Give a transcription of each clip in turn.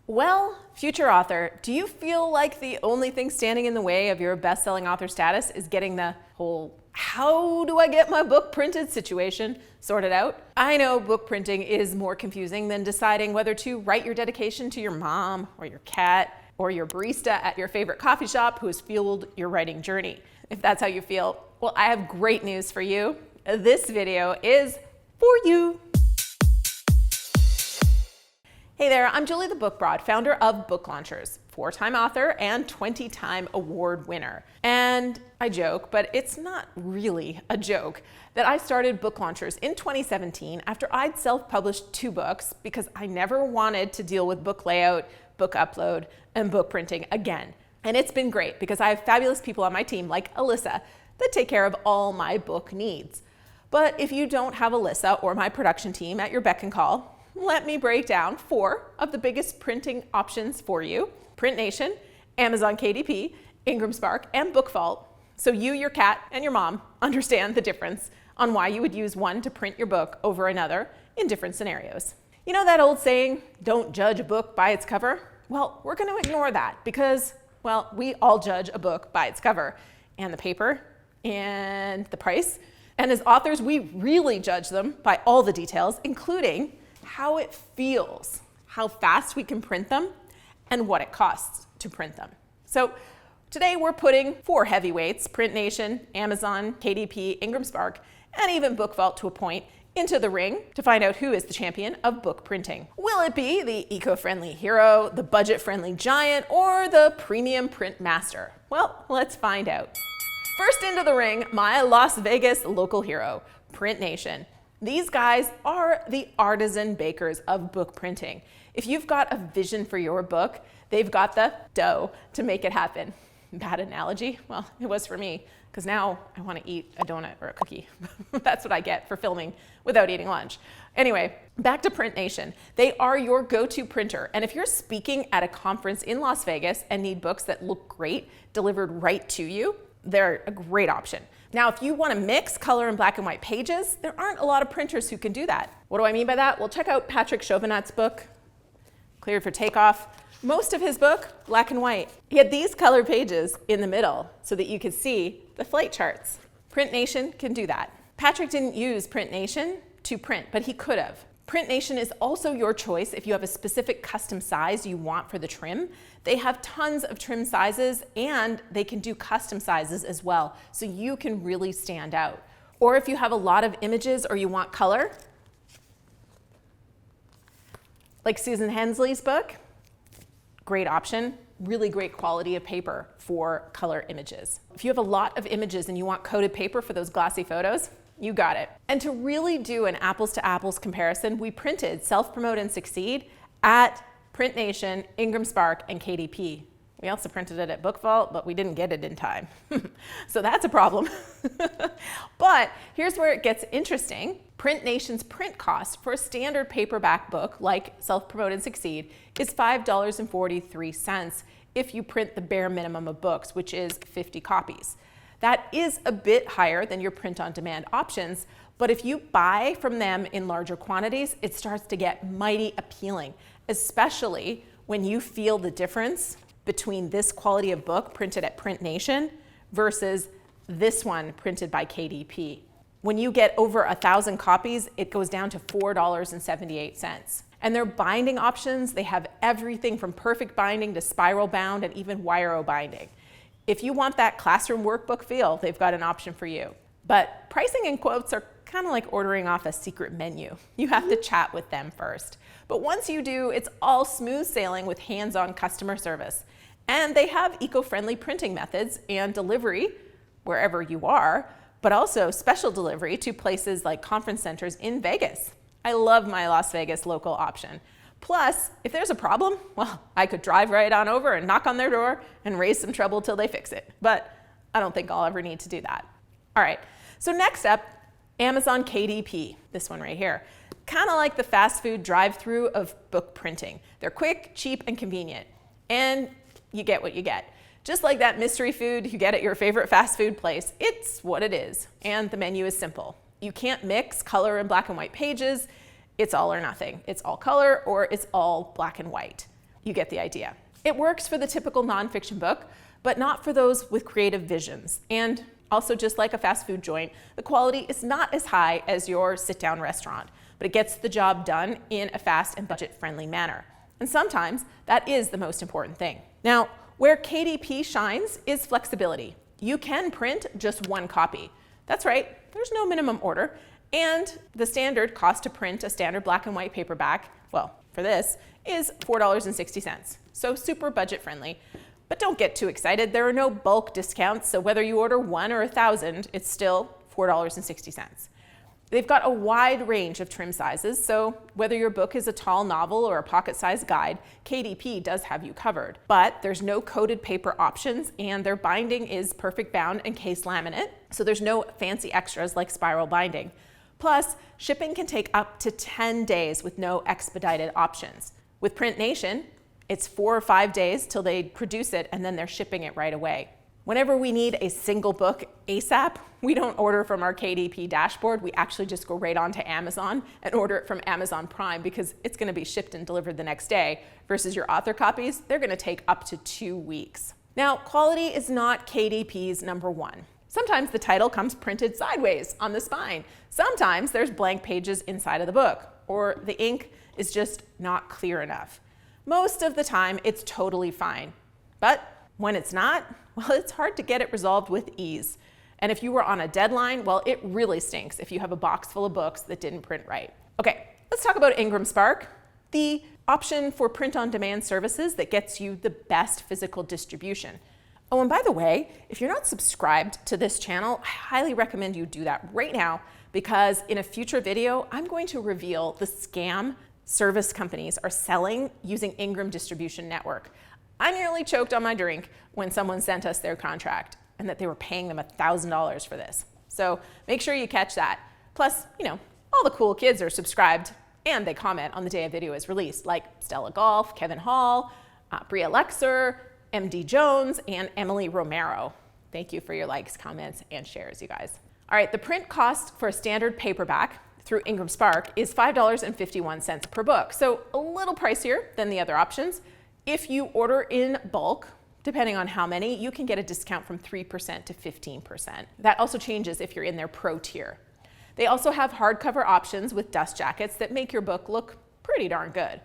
Well, future author, do you feel like the only thing standing in the way of your best-selling author status is getting the whole how do I get my book printed situation sorted out? I know book printing is more confusing than deciding whether to write your dedication to your mom or your cat or your barista at your favorite coffee shop who has fueled your writing journey. If that's how you feel, well, I have great news for you. This video is for you. Hey there, I'm Julie the Book Broad, founder of Book Launchers, 4-time author and 20-time award winner. And I joke, but it's not really a joke, that I started Book Launchers in 2017 after I'd self-published 2 books because I never wanted to deal with book layout, book upload, and book printing again. And it's been great because I have fabulous people on my team like Alyssa that take care of all my book needs. But if you don't have Alyssa or my production team at your beck and call, let me break down 4 of the biggest printing options for you: Print Nation, Amazon KDP, IngramSpark, and Book Vault, so you, your cat, and your mom understand the difference on why you would use one to print your book over another in different scenarios. You know that old saying, don't judge a book by its cover? Well, we're going to ignore that because, well, we all judge a book by its cover and the paper and the price. And as authors, we really judge them by all the details, including how it feels, how fast we can print them, and what it costs to print them. So today we're putting 4 heavyweights, Print Nation, Amazon, KDP, IngramSpark, and even Book Vault to a point, into the ring to find out who is the champion of book printing. Will it be the eco-friendly hero, the budget-friendly giant, or the premium print master? Well, let's find out. First into the ring, my Las Vegas local hero, Print Nation. These guys are the artisan bakers of book printing. If you've got a vision for your book, they've got the dough to make it happen. Bad analogy? Well, it was for me, because now I want to eat a donut or a cookie. That's what I get for filming without eating lunch. Anyway, back to Print Nation. They are your go-to printer, and if you're speaking at a conference in Las Vegas and need books that look great delivered right to you, they're a great option. Now, if you want to mix color and black and white pages, there aren't a lot of printers who can do that. What do I mean by that? Well, check out Patrick Chauvinot's book, Cleared for Takeoff. Most of his book, black and white. He had these color pages in the middle so that you could see the flight charts. Print Nation can do that. Patrick didn't use Print Nation to print, but he could have. Print Nation is also your choice if you have a specific custom size you want for the trim. They have tons of trim sizes and they can do custom sizes as well, so you can really stand out. Or if you have a lot of images or you want color, like Susan Hensley's book, great option, really great quality of paper for color images. If you have a lot of images and you want coated paper for those glossy photos, you got it. And to really do an apples to apples comparison, we printed Self-Promote and Succeed at Print Nation, IngramSpark, and KDP. We also printed it at Book Vault, but we didn't get it in time. So that's a problem. But here's where it gets interesting. Print Nation's print cost for a standard paperback book like Self-Promote and Succeed is $5.43 if you print the bare minimum of books, which is 50 copies. That is a bit higher than your print-on-demand options, but if you buy from them in larger quantities, it starts to get mighty appealing, especially when you feel the difference between this quality of book printed at Print Nation versus this one printed by KDP. When you get over 1,000 copies, it goes down to $4.78. And their binding options, they have everything from perfect binding to spiral bound and even wire-o binding. If you want that classroom workbook feel, they've got an option for you. But pricing and quotes are kind of like ordering off a secret menu. You have to chat with them first. But once you do, it's all smooth sailing with hands-on customer service. And they have eco-friendly printing methods and delivery wherever you are, but also special delivery to places like conference centers in Vegas. I love my Las Vegas local option. Plus, if there's a problem, well, I could drive right on over and knock on their door and raise some trouble till they fix it. But I don't think I'll ever need to do that. All right, so next up, Amazon KDP, this one right here. Kind of like the fast food drive-through of book printing. They're quick, cheap, and convenient. And you get what you get. Just like that mystery food you get at your favorite fast food place, it's what it is. And the menu is simple. You can't mix color and black and white pages. It's all or nothing. It's all color or it's all black and white. You get the idea. It works for the typical nonfiction book, but not for those with creative visions. And also, just like a fast food joint, the quality is not as high as your sit-down restaurant, but it gets the job done in a fast and budget-friendly manner. And sometimes that is the most important thing. Now, where KDP shines is flexibility. You can print just one copy. That's right, there's no minimum order. And the standard cost to print a standard black and white paperback, well, for this, is $4.60. So super budget friendly. But don't get too excited. There are no bulk discounts, so whether you order 1 or 1,000, it's still $4.60. They've got a wide range of trim sizes, so whether your book is a tall novel or a pocket-sized guide, KDP does have you covered. But there's no coated paper options, and their binding is perfect bound and case laminate, so there's no fancy extras like spiral binding. Plus, shipping can take up to 10 days with no expedited options. With Print Nation, it's 4 or 5 days till they produce it, and then they're shipping it right away. Whenever we need a single book ASAP, we don't order from our KDP dashboard. We actually just go right onto Amazon and order it from Amazon Prime because it's going to be shipped and delivered the next day, versus your author copies, they're going to take up to 2 weeks. Now, quality is not KDP's number one. Sometimes the title comes printed sideways on the spine. Sometimes there's blank pages inside of the book, or the ink is just not clear enough. Most of the time, it's totally fine. But when it's not, well, it's hard to get it resolved with ease. And if you were on a deadline, well, it really stinks if you have a box full of books that didn't print right. Okay, let's talk about IngramSpark, the option for print-on-demand services that gets you the best physical distribution. Oh, and by the way, if you're not subscribed to this channel, I highly recommend you do that right now, because in a future video, I'm going to reveal the scam service companies are selling using Ingram Distribution Network. I nearly choked on my drink when someone sent us their contract and that they were paying them $1,000 for this. So make sure you catch that. Plus, all the cool kids are subscribed and they comment on the day a video is released, like Stella Golf, Kevin Hall, Bria Lexer, MD Jones, and Emily Romero. Thank you for your likes, comments, and shares, you guys. All right, the print cost for a standard paperback through IngramSpark is $5.51 per book, so a little pricier than the other options. If you order in bulk, depending on how many, you can get a discount from 3% to 15%. That also changes if you're in their pro tier. They also have hardcover options with dust jackets that make your book look pretty darn good.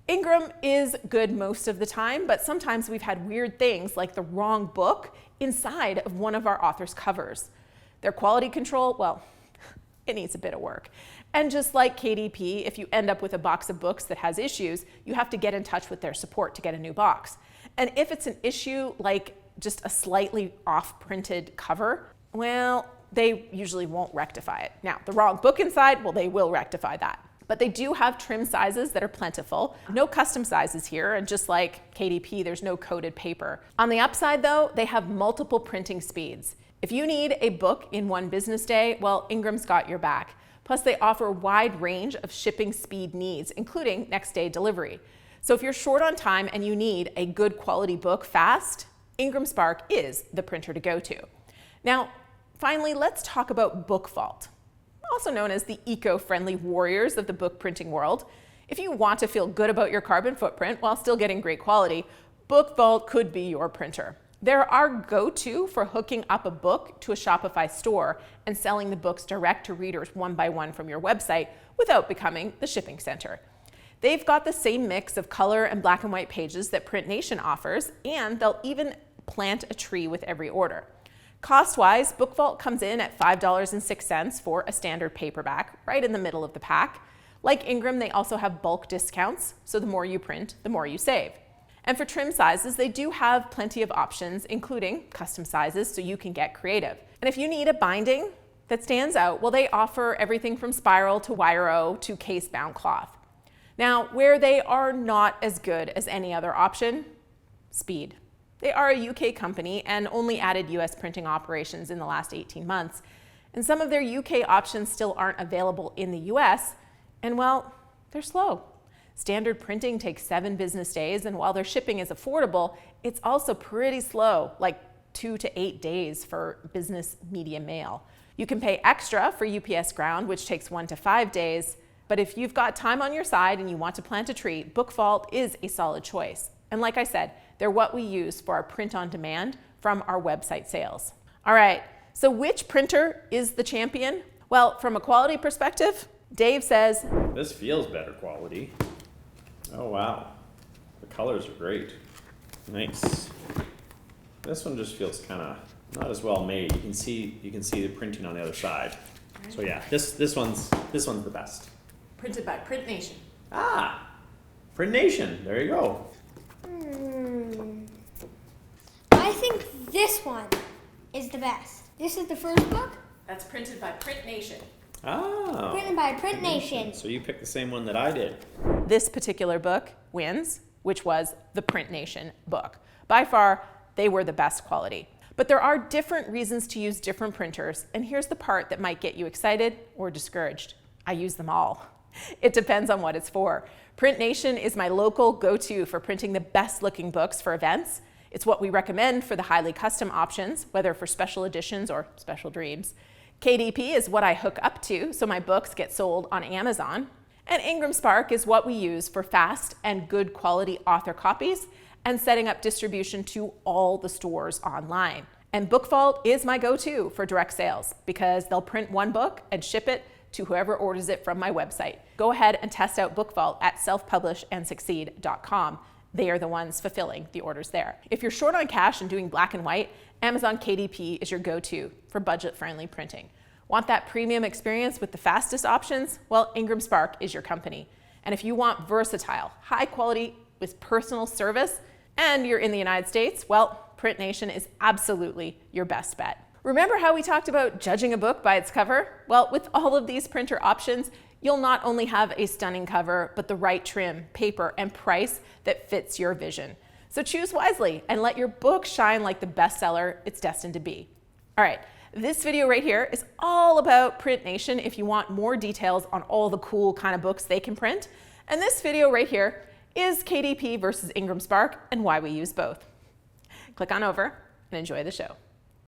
Ingram is good most of the time, but sometimes we've had weird things like the wrong book inside of one of our author's covers. Their quality control, well, it needs a bit of work. And just like KDP, if you end up with a box of books that has issues, you have to get in touch with their support to get a new box. And if it's an issue like just a slightly off-printed cover, well, they usually won't rectify it. Now, the wrong book inside, well, they will rectify that. But they do have trim sizes that are plentiful. No custom sizes here, and just like KDP, there's no coated paper. On the upside though, they have multiple printing speeds. If you need a book in 1 business day, well, Ingram's got your back. Plus, they offer a wide range of shipping speed needs, including next day delivery. So if you're short on time and you need a good quality book fast, IngramSpark is the printer to go to. Now, finally, let's talk about Book Vault, also known as the eco-friendly warriors of the book printing world. If you want to feel good about your carbon footprint while still getting great quality, Book Vault could be your printer. They're our go-to for hooking up a book to a Shopify store and selling the books direct to readers one by one from your website without becoming the shipping center. They've got the same mix of color and black and white pages that Print Nation offers, and they'll even plant a tree with every order. Cost-wise, Book Vault comes in at $5.06 for a standard paperback, right in the middle of the pack. Like Ingram, they also have bulk discounts, so the more you print, the more you save. And for trim sizes, they do have plenty of options, including custom sizes, so you can get creative. And if you need a binding that stands out, well, they offer everything from spiral to wire-o to case-bound cloth. Now, where they are not as good as any other option, speed. They are a UK company and only added US printing operations in the last 18 months. And some of their UK options still aren't available in the US, and well, they're slow. Standard printing takes 7 business days, and while their shipping is affordable, it's also pretty slow, like 2 to 8 days for business media mail. You can pay extra for UPS Ground, which takes 1 to 5 days, But if you've got time on your side and you want to plant a tree, Book Vault is a solid choice. And like I said, they're what we use for our print on demand from our website sales. All right, so which printer is the champion? Well, from a quality perspective, Dave says, this feels better quality. Oh wow, the colors are great. Nice. This one just feels kind of not as well made. You can see the printing on the other side. Right. So yeah, this one's the best. Printed by Print Nation. Ah, Print Nation. There you go. I think this one is the best. This is the first book. That's printed by Print Nation. Oh. Printed by Print Nation. So you picked the same one that I did. This particular book wins, which was the Print Nation book. By far, they were the best quality. But there are different reasons to use different printers, and here's the part that might get you excited or discouraged. I use them all. It depends on what it's for. Print Nation is my local go-to for printing the best looking books for events. It's what we recommend for the highly custom options, whether for special editions or special dreams. KDP is what I hook up to, so my books get sold on Amazon. And IngramSpark is what we use for fast and good quality author copies and setting up distribution to all the stores online. And Book Vault is my go-to for direct sales because they'll print one book and ship it to whoever orders it from my website. Go ahead and test out Book Vault at selfpublishandsucceed.com. They are the ones fulfilling the orders there. If you're short on cash and doing black and white, Amazon KDP is your go-to for budget-friendly printing. Want that premium experience with the fastest options? Well, IngramSpark is your company. And if you want versatile, high quality with personal service, and you're in the United States, well, Print Nation is absolutely your best bet. Remember how we talked about judging a book by its cover? Well, with all of these printer options, you'll not only have a stunning cover, but the right trim, paper, and price that fits your vision. So choose wisely and let your book shine like the bestseller it's destined to be. All right, this video right here is all about Print Nation if you want more details on all the cool kind of books they can print. And this video right here is KDP versus IngramSpark and why we use both. Click on over and enjoy the show.